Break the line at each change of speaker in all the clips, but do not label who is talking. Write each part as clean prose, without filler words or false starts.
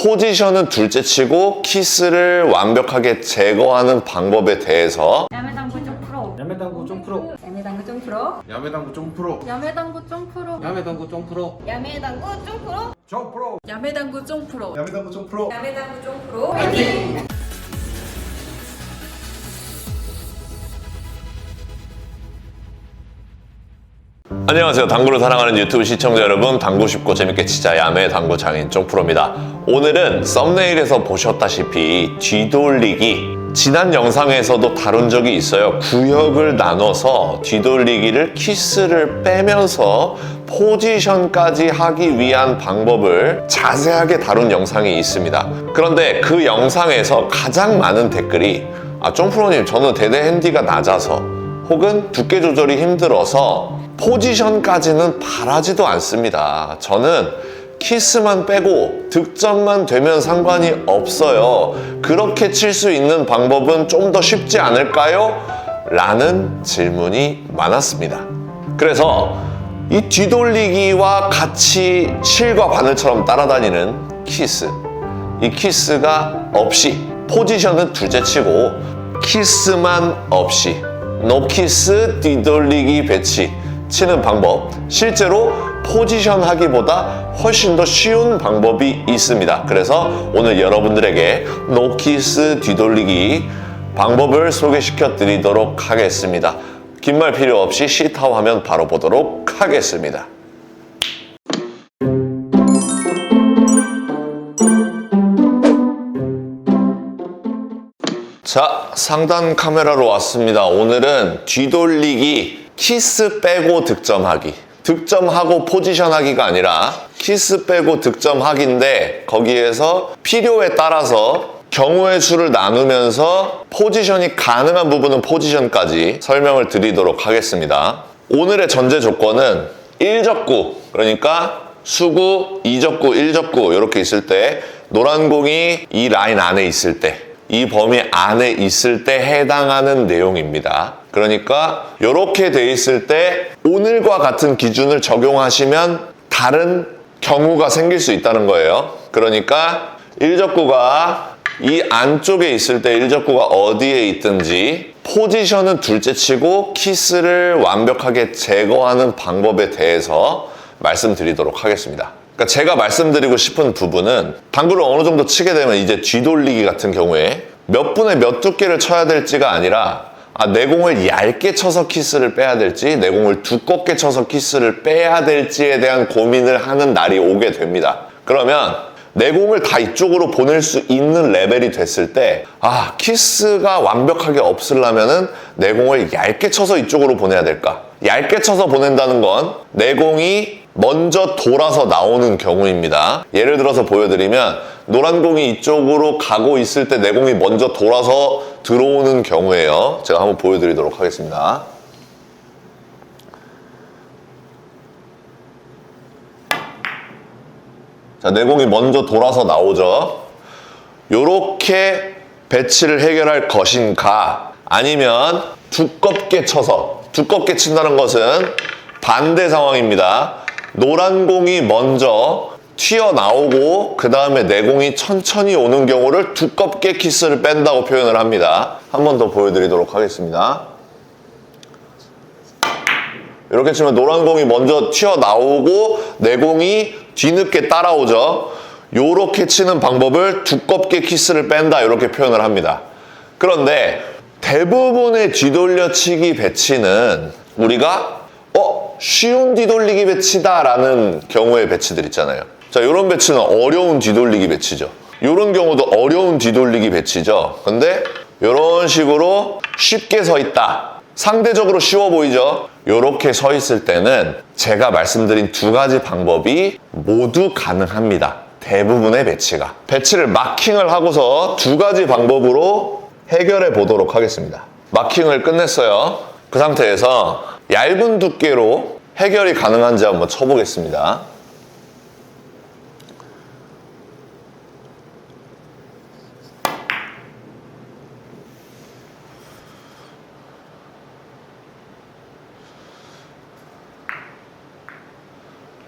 포지션은 둘째치고 키스를 완벽하게 제거하는 방법에 대해서
야매당구 좀 풀어.
야매당구 좀 풀어.
야매당구 좀 풀어.
야매당구 좀 풀어.
야매당구 좀 풀어.
야매당구 좀 풀어.
야매당구 좀 풀어.
좀 풀어.
야매당구 좀 풀어.
야매당구 좀 풀어.
야매당구 좀 풀어. 화이팅!
안녕하세요. 당구를 사랑하는 유튜브 시청자 여러분, 당구 쉽고 재밌게 치자 야매 당구 장인 쫑프로입니다. 오늘은 썸네일에서 보셨다시피 뒤돌리기, 지난 영상에서도 다룬 적이 있어요. 구역을 나눠서 뒤돌리기를 키스를 빼면서 포지션까지 하기 위한 방법을 자세하게 다룬 영상이 있습니다. 그런데 그 영상에서 가장 많은 댓글이 쫑프로님, 저는 대대 핸디가 낮아서 혹은 두께 조절이 힘들어서 포지션까지는 바라지도 않습니다. 저는 키스만 빼고 득점만 되면 상관이 없어요. 그렇게 칠 수 있는 방법은 좀 더 쉽지 않을까요? 라는 질문이 많았습니다. 그래서 이 뒤돌리기와 같이 실과 바늘처럼 따라다니는 키스, 이 키스가 없이 포지션은 둘째치고 키스만 없이 노키스 뒤돌리기 배치 치는 방법, 실제로 포지션 하기보다 훨씬 더 쉬운 방법이 있습니다. 그래서 오늘 여러분들에게 노키스 뒤돌리기 방법을 소개시켜 드리도록 하겠습니다. 긴 말 필요 없이 시타워 하면 바로 보도록 하겠습니다. 자, 상단 카메라로 왔습니다. 오늘은 뒤돌리기, 키스 빼고 득점하기, 득점하고 포지션하기가 아니라 키스 빼고 득점하기인데, 거기에서 필요에 따라서 경우의 수를 나누면서 포지션이 가능한 부분은 포지션까지 설명을 드리도록 하겠습니다. 오늘의 전제 조건은 1적구, 그러니까 수구, 2적구, 1적구 이렇게 있을 때, 노란 공이 이 라인 안에 있을 때, 이 범위 안에 있을 때 해당하는 내용입니다. 그러니까 이렇게 돼 있을 때 오늘과 같은 기준을 적용하시면 다른 경우가 생길 수 있다는 거예요. 그러니까 1적구가 이 안쪽에 있을 때 1적구가 어디에 있든지 포지션은 둘째치고 키스를 완벽하게 제거하는 방법에 대해서 말씀드리도록 하겠습니다. 그러니까 제가 말씀드리고 싶은 부분은, 당구를 어느 정도 치게 되면 이제 뒤돌리기 같은 경우에 몇 분에 몇 두께를 쳐야 될지가 아니라, 내 공을 얇게 쳐서 키스를 빼야 될지, 내 공을 두껍게 쳐서 키스를 빼야 될지에 대한 고민을 하는 날이 오게 됩니다. 그러면 내 공을 다 이쪽으로 보낼 수 있는 레벨이 됐을 때, 키스가 완벽하게 없으려면은 내 공을 얇게 쳐서 이쪽으로 보내야 될까? 얇게 쳐서 보낸다는 건 내 공이 먼저 돌아서 나오는 경우입니다. 예를 들어서 보여드리면, 노란 공이 이쪽으로 가고 있을 때 내 공이 먼저 돌아서 들어오는 경우예요. 제가 한번 보여드리도록 하겠습니다. 자, 내 공이 먼저 돌아서 나오죠. 요렇게 배치를 해결할 것인가, 아니면 두껍게 쳐서, 두껍게 친다는 것은 반대 상황입니다. 노란 공이 먼저 튀어나오고 그 다음에 내 공이 천천히 오는 경우를 두껍게 키스를 뺀다고 표현을 합니다. 한 번 더 보여드리도록 하겠습니다. 이렇게 치면 노란 공이 먼저 튀어나오고 내 공이 뒤늦게 따라오죠. 이렇게 치는 방법을 두껍게 키스를 뺀다, 이렇게 표현을 합니다. 그런데 대부분의 뒤돌려치기 배치는 우리가 쉬운 뒤돌리기 배치다 라는 경우의 배치들 있잖아요. 자, 이런 배치는 어려운 뒤돌리기 배치죠. 이런 경우도 어려운 뒤돌리기 배치죠. 근데 이런 식으로 쉽게 서 있다, 상대적으로 쉬워 보이죠. 이렇게 서 있을 때는 제가 말씀드린 두 가지 방법이 모두 가능합니다. 대부분의 배치가. 배치를 마킹을 하고서 두 가지 방법으로 해결해 보도록 하겠습니다. 마킹을 끝냈어요. 그 상태에서 얇은 두께로 해결이 가능한지 한번 쳐보겠습니다.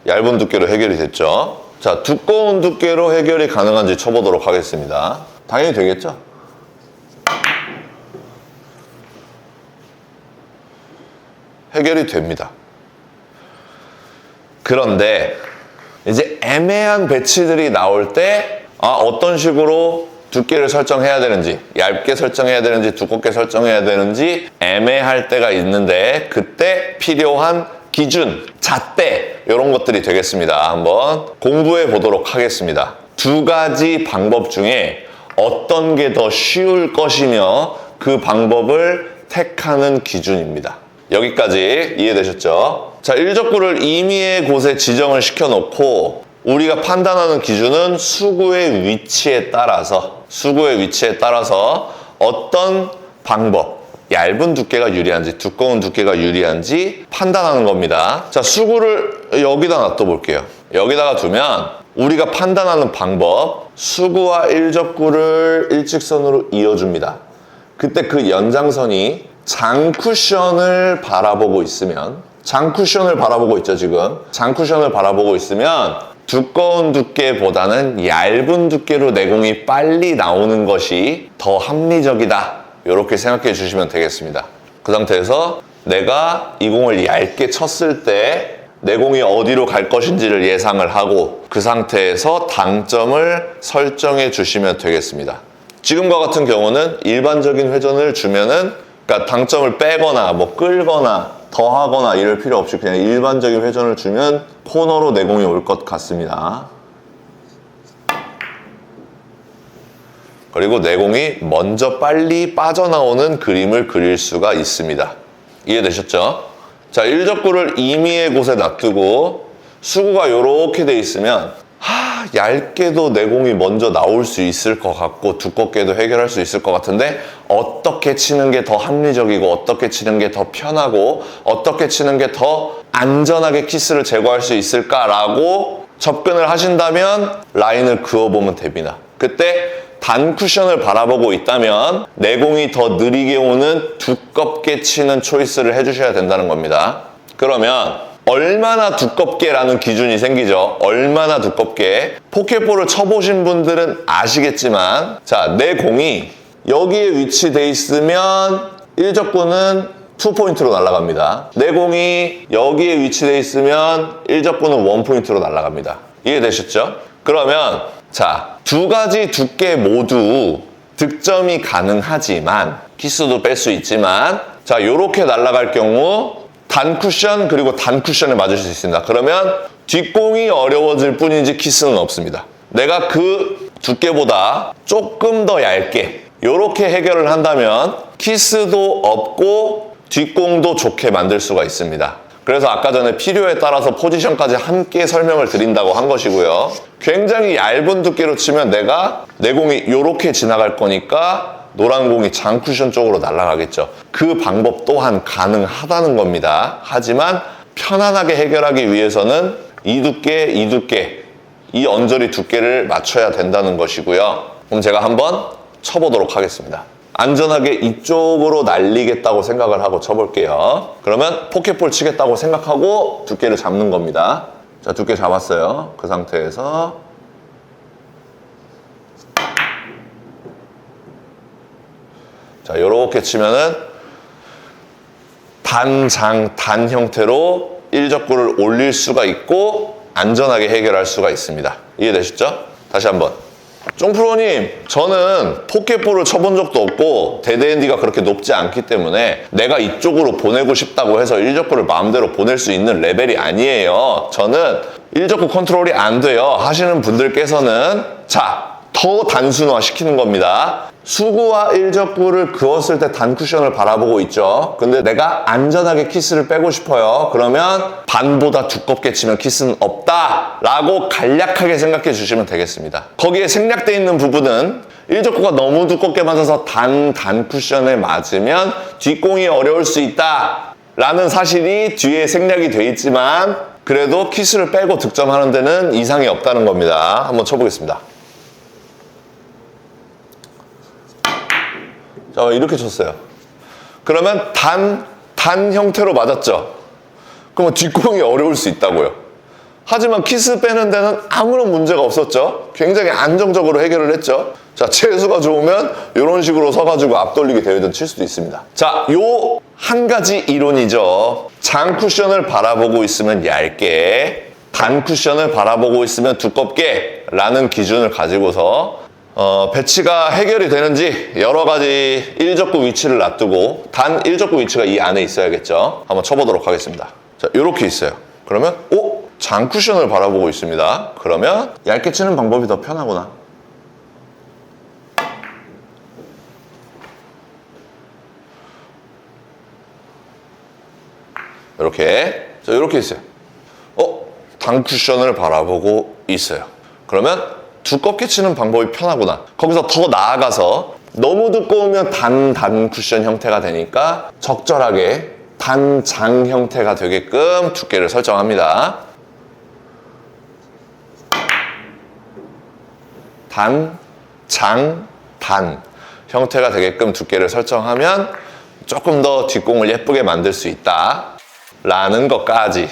얇은 두께로 해결이 됐죠. 자, 두꺼운 두께로 해결이 가능한지 쳐보도록 하겠습니다. 당연히 되겠죠? 해결이 됩니다. 그런데 이제 애매한 배치들이 나올 때 어떤 식으로 두께를 설정해야 되는지, 얇게 설정해야 되는지 두껍게 설정해야 되는지 애매할 때가 있는데, 그때 필요한 기준, 잣대, 이런 것들이 되겠습니다. 한번 공부해 보도록 하겠습니다. 두 가지 방법 중에 어떤 게 더 쉬울 것이며 그 방법을 택하는 기준입니다. 여기까지 이해되셨죠? 자, 일적구를 임의의 곳에 지정을 시켜놓고 우리가 판단하는 기준은 수구의 위치에 따라서 어떤 방법, 얇은 두께가 유리한지 두꺼운 두께가 유리한지 판단하는 겁니다. 자, 수구를 여기다 놔둬볼게요. 여기다가 두면 우리가 판단하는 방법, 수구와 일적구를 일직선으로 이어줍니다. 그때 그 연장선이 장쿠션을 바라보고 있으면, 장쿠션을 바라보고 있죠, 지금. 장쿠션을 바라보고 있으면 두꺼운 두께보다는 얇은 두께로 내공이 빨리 나오는 것이 더 합리적이다. 이렇게 생각해 주시면 되겠습니다. 그 상태에서 내가 이 공을 얇게 쳤을 때 내공이 어디로 갈 것인지를 예상을 하고 그 상태에서 당점을 설정해 주시면 되겠습니다. 지금과 같은 경우는 일반적인 회전을 주면은, 그러니까 당점을 빼거나 뭐 끌거나 더하거나 이럴 필요 없이 그냥 일반적인 회전을 주면 코너로 내공이 올 것 같습니다. 그리고 내공이 먼저 빨리 빠져나오는 그림을 그릴 수가 있습니다. 이해되셨죠? 자, 일적구를 임의의 곳에 놔두고 수구가 이렇게 돼 있으면 얇게도 내공이 먼저 나올 수 있을 것 같고 두껍게도 해결할 수 있을 것 같은데 어떻게 치는 게 더 합리적이고 어떻게 치는 게 더 편하고 어떻게 치는 게 더 안전하게 키스를 제거할 수 있을까라고 접근을 하신다면 라인을 그어보면 됩니다. 그때 단 쿠션을 바라보고 있다면 내공이 더 느리게 오는 두껍게 치는 초이스를 해주셔야 된다는 겁니다. 그러면 얼마나 두껍게라는 기준이 생기죠. 얼마나 두껍게. 포켓볼을 쳐보신 분들은 아시겠지만, 자, 내 공이 여기에 위치돼 있으면 일적구는 2포인트로 날아갑니다. 내 공이 여기에 위치돼 있으면 일적구는 1포인트로 날아갑니다. 이해되셨죠? 그러면 자, 두 가지 두께 모두 득점이 가능하지만, 키스도 뺄 수 있지만, 자, 요렇게 날아갈 경우 단 쿠션 그리고 단 쿠션에 맞을 수 있습니다. 그러면 뒷공이 어려워질 뿐이지 키스는 없습니다. 내가 그 두께보다 조금 더 얇게 요렇게 해결을 한다면 키스도 없고 뒷공도 좋게 만들 수가 있습니다. 그래서 아까 전에 필요에 따라서 포지션까지 함께 설명을 드린다고 한 것이고요. 굉장히 얇은 두께로 치면 내가 내공이 요렇게 지나갈 거니까 노란 공이 장쿠션 쪽으로 날아가겠죠. 그 방법 또한 가능하다는 겁니다. 하지만 편안하게 해결하기 위해서는 이 두께, 이 언저리 두께를 맞춰야 된다는 것이고요. 그럼 제가 한번 쳐보도록 하겠습니다. 안전하게 이쪽으로 날리겠다고 생각을 하고 쳐볼게요. 그러면 포켓볼 치겠다고 생각하고 두께를 잡는 겁니다. 자, 두께 잡았어요. 그 상태에서 자, 요렇게 치면은 단 형태로 일적구를 올릴 수가 있고 안전하게 해결할 수가 있습니다. 이해되셨죠? 다시 한번. 쫑프로님, 저는 포켓볼을 쳐본 적도 없고 데드핸디가 그렇게 높지 않기 때문에 내가 이쪽으로 보내고 싶다고 해서 일적구를 마음대로 보낼 수 있는 레벨이 아니에요. 저는 일적구 컨트롤이 안 돼요 하시는 분들께서는 자, 더 단순화 시키는 겁니다. 수구와 일적구를 그었을 때 단 쿠션을 바라보고 있죠. 근데 내가 안전하게 키스를 빼고 싶어요. 그러면 반보다 두껍게 치면 키스는 없다 라고 간략하게 생각해 주시면 되겠습니다. 거기에 생략되어 있는 부분은 일적구가 너무 두껍게 맞아서 단 쿠션에 맞으면 뒷공이 어려울 수 있다 라는 사실이 뒤에 생략이 돼 있지만 그래도 키스를 빼고 득점하는 데는 이상이 없다는 겁니다. 한번 쳐보겠습니다. 자, 이렇게 쳤어요. 그러면 단 형태로 맞았죠. 그러면 뒷공이 어려울 수 있다고요. 하지만 키스 빼는 데는 아무런 문제가 없었죠. 굉장히 안정적으로 해결을 했죠. 자, 채수가 좋으면 이런 식으로 서가지고 앞돌리기 대회든 칠 수도 있습니다. 자, 요 한 가지 이론이죠. 장 쿠션을 바라보고 있으면 얇게, 단 쿠션을 바라보고 있으면 두껍게 라는 기준을 가지고서 배치가 해결이 되는지 여러 가지 일적구 위치를 놔두고 단 일적구 위치가 이 안에 있어야겠죠. 한번 쳐보도록 하겠습니다. 자, 이렇게 있어요. 그러면 장 쿠션을 바라보고 있습니다. 그러면 얇게 치는 방법이 더 편하구나. 이렇게. 자, 이렇게 있어요. 단 쿠션을 바라보고 있어요. 그러면 두껍게 치는 방법이 편하구나. 거기서 더 나아가서 너무 두꺼우면 단 쿠션 형태가 되니까 적절하게 단장 형태가 되게끔 두께를 설정합니다. 단, 장, 단 형태가 되게끔 두께를 설정하면 조금 더 뒷공을 예쁘게 만들 수 있다 라는 것까지.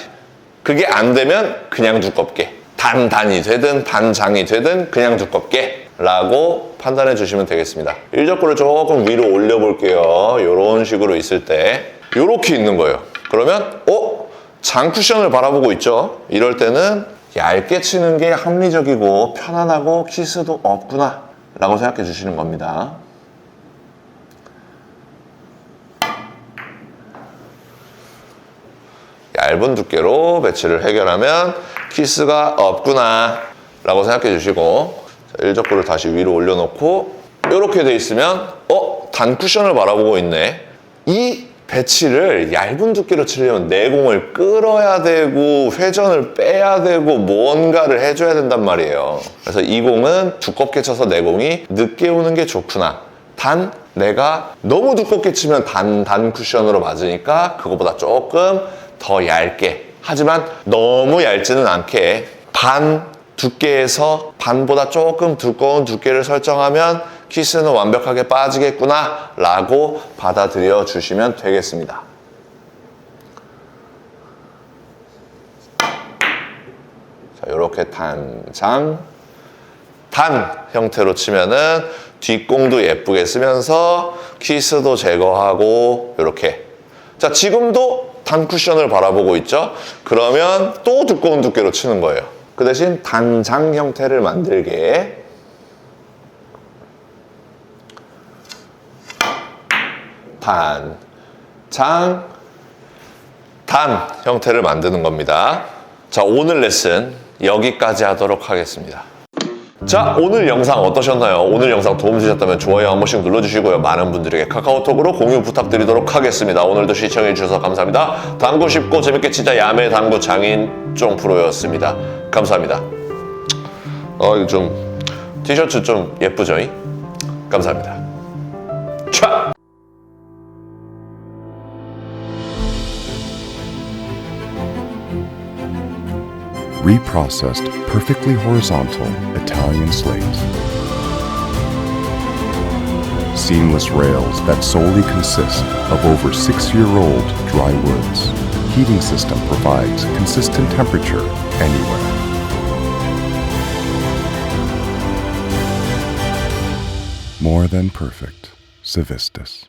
그게 안 되면 그냥 두껍게, 단이 되든 단장이 되든 그냥 두껍게 라고 판단해 주시면 되겠습니다. 일적구를 조금 위로 올려 볼게요. 이런 식으로 있을 때 이렇게 있는 거예요. 그러면 장 쿠션을 바라보고 있죠. 이럴 때는 얇게 치는 게 합리적이고 편안하고 키스도 없구나 라고 생각해 주시는 겁니다. 얇은 두께로 배치를 해결하면 키스가 없구나 라고 생각해 주시고, 자, 일적구를 다시 위로 올려놓고 이렇게 돼 있으면 단 쿠션을 바라보고 있네. 이 배치를 얇은 두께로 치려면 내공을 끌어야 되고 회전을 빼야 되고 뭔가를 해줘야 된단 말이에요. 그래서 이 공은 두껍게 쳐서 내공이 늦게 오는 게 좋구나. 단 내가 너무 두껍게 치면 단 쿠션으로 맞으니까 그거보다 조금 더 얇게, 하지만 너무 얇지는 않게 반 두께에서 반보다 조금 두꺼운 두께를 설정하면 키스는 완벽하게 빠지겠구나 라고 받아들여 주시면 되겠습니다. 자, 이렇게 단장, 단 형태로 치면은 뒷공도 예쁘게 쓰면서 키스도 제거하고 이렇게. 자, 지금도 단 쿠션을 바라보고 있죠? 그러면 또 두꺼운 두께로 치는 거예요. 그 대신 단장 형태를 만들게 단 형태를 만드는 겁니다. 자, 오늘 레슨 여기까지 하도록 하겠습니다. 자, 오늘 영상 어떠셨나요? 오늘 영상 도움 주셨다면 좋아요 한 번씩 눌러주시고요. 많은 분들에게 카카오톡으로 공유 부탁드리도록 하겠습니다. 오늘도 시청해주셔서 감사합니다. 당구 쉽고 재밌게 치자 야매 당구 장인 쫑프로였습니다. 감사합니다. 이거 좀 티셔츠 좀 예쁘죠? 감사합니다. 촤!
Reprocessed, perfectly horizontal Italian slate. Seamless rails that solely consist of over 6-year-old dry woods. Heating system provides consistent temperature anywhere. More than perfect. Civistus.